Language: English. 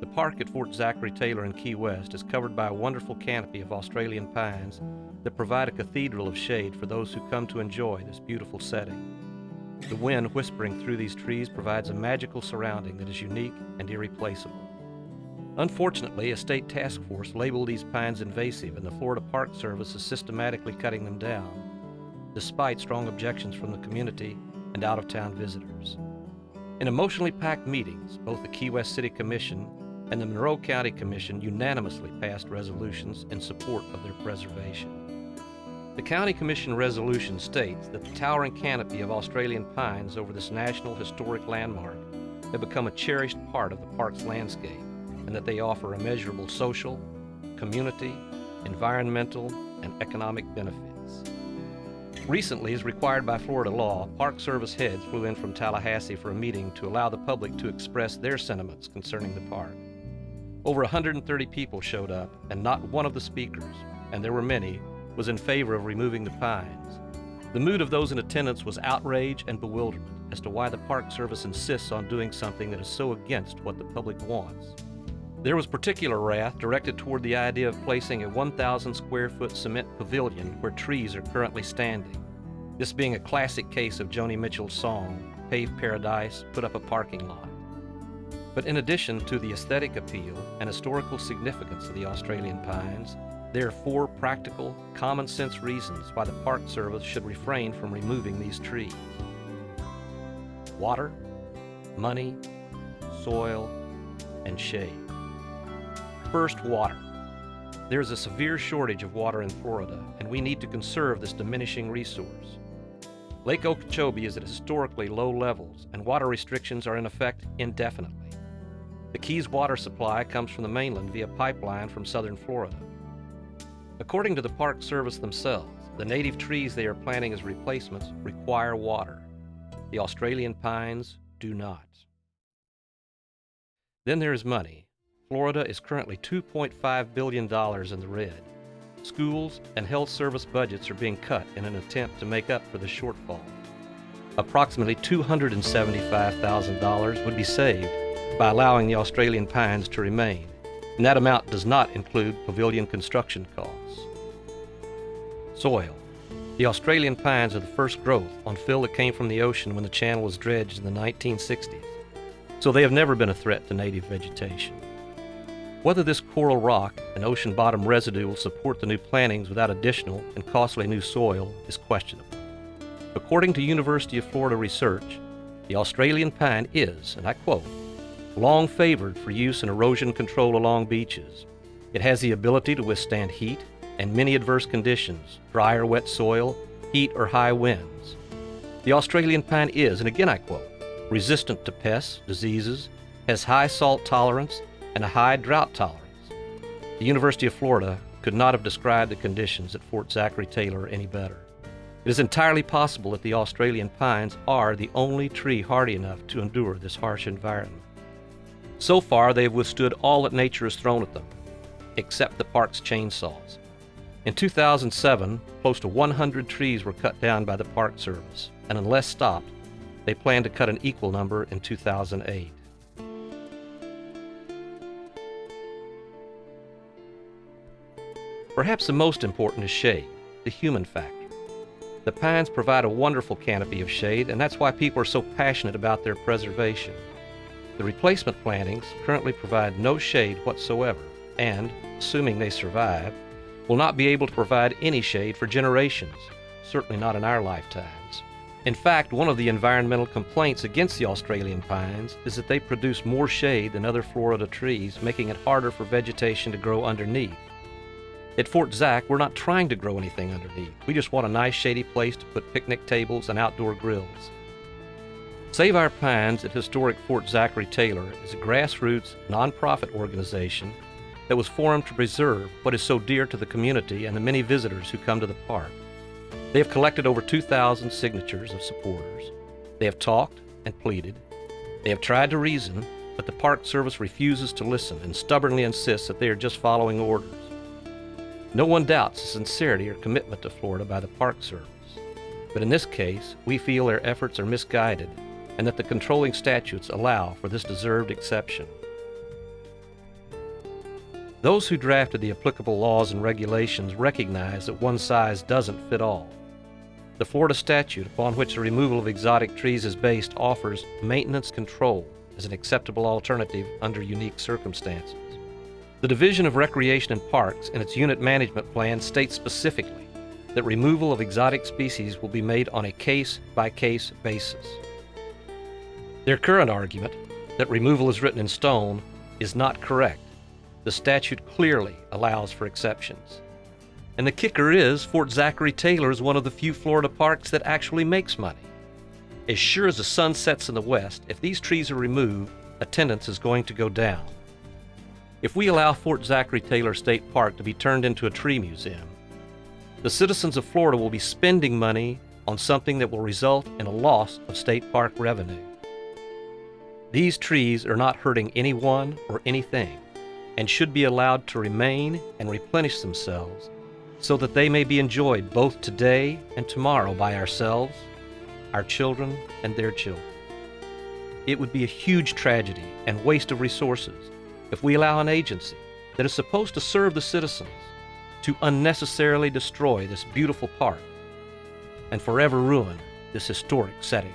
The park at Fort Zachary Taylor in Key West is covered by a wonderful canopy of Australian pines that provide a cathedral of shade for those who come to enjoy this beautiful setting. The wind whispering through these trees provides a magical surrounding that is unique and irreplaceable. Unfortunately, a state task force labeled these pines invasive, and the Florida Park Service is systematically cutting them down, despite strong objections from the community and out-of-town visitors. In emotionally packed meetings, both the Key West City Commission and the Monroe County Commission unanimously passed resolutions in support of their preservation. The County Commission resolution states that the towering canopy of Australian pines over this National Historic Landmark have become a cherished part of the park's landscape, and that they offer immeasurable social, community, environmental, and economic benefits. Recently, as required by Florida law, Park Service heads flew in from Tallahassee for a meeting to allow the public to express their sentiments concerning the park. Over 130 people showed up, and not one of the speakers, and there were many, was in favor of removing the pines. The mood of those in attendance was outrage and bewilderment as to why the Park Service insists on doing something that is so against what the public wants. There was particular wrath directed toward the idea of placing a 1,000 square foot cement pavilion where trees are currently standing. This being a classic case of Joni Mitchell's song, Pave Paradise, Put Up a Parking Lot. But in addition to the aesthetic appeal and historical significance of the Australian pines, there are 4 practical, common sense reasons why the Park Service should refrain from removing these trees. Water, money, soil, and shade. First, water. There is a severe shortage of water in Florida, and we need to conserve this diminishing resource. Lake Okeechobee is at historically low levels, and water restrictions are in effect indefinitely. The Keys water supply comes from the mainland via pipeline from southern Florida. According to the Park Service themselves, the native trees they are planting as replacements require water. The Australian pines do not. Then there is money. Florida is currently $2.5 billion in the red. Schools and health service budgets are being cut in an attempt to make up for the shortfall. Approximately $275,000 would be saved by allowing the Australian pines to remain, and that amount does not include pavilion construction costs. Soil. The Australian pines are the first growth on fill that came from the ocean when the channel was dredged in the 1960s, so they have never been a threat to native vegetation. Whether this coral rock and ocean bottom residue will support the new plantings without additional and costly new soil is questionable. According to University of Florida research, the Australian pine is, and I quote, long favored for use in erosion control along beaches. It has the ability to withstand heat and many adverse conditions, dry or wet soil, heat or high winds. The Australian pine is, and again I quote, resistant to pests, diseases, has high salt tolerance, and a high drought tolerance. The University of Florida could not have described the conditions at Fort Zachary Taylor any better. It is entirely possible that the Australian pines are the only tree hardy enough to endure this harsh environment. So far, they have withstood all that nature has thrown at them, except the park's chainsaws. In 2007, close to 100 trees were cut down by the Park Service, and unless stopped, they plan to cut an equal number in 2008. Perhaps the most important is shade, the human factor. The pines provide a wonderful canopy of shade, and that's why people are so passionate about their preservation. The replacement plantings currently provide no shade whatsoever, and, assuming they survive, will not be able to provide any shade for generations, certainly not in our lifetimes. In fact, one of the environmental complaints against the Australian pines is that they produce more shade than other Florida trees, making it harder for vegetation to grow underneath. At Fort Zach, we're not trying to grow anything underneath. We just want a nice shady place to put picnic tables and outdoor grills. Save Our Pines at historic Fort Zachary Taylor is a grassroots, nonprofit organization that was formed to preserve what is so dear to the community and the many visitors who come to the park. They have collected over 2,000 signatures of supporters. They have talked and pleaded. They have tried to reason, but the Park Service refuses to listen and stubbornly insists that they are just following orders. No one doubts the sincerity or commitment to Florida by the Park Service, but in this case, we feel their efforts are misguided and that the controlling statutes allow for this deserved exception. Those who drafted the applicable laws and regulations recognize that one size doesn't fit all. The Florida statute upon which the removal of exotic trees is based offers maintenance control as an acceptable alternative under unique circumstances. The Division of Recreation and Parks in its unit management plan states specifically that removal of exotic species will be made on a case-by-case basis. Their current argument, that removal is written in stone, is not correct. The statute clearly allows for exceptions. And the kicker is, Fort Zachary Taylor is one of the few Florida parks that actually makes money. As sure as the sun sets in the west, if these trees are removed, attendance is going to go down. If we allow Fort Zachary Taylor State Park to be turned into a tree museum, the citizens of Florida will be spending money on something that will result in a loss of state park revenue. These trees are not hurting anyone or anything, and should be allowed to remain and replenish themselves so that they may be enjoyed both today and tomorrow by ourselves, our children, and their children. It would be a huge tragedy and waste of resources if we allow an agency that is supposed to serve the citizens to unnecessarily destroy this beautiful park and forever ruin this historic setting.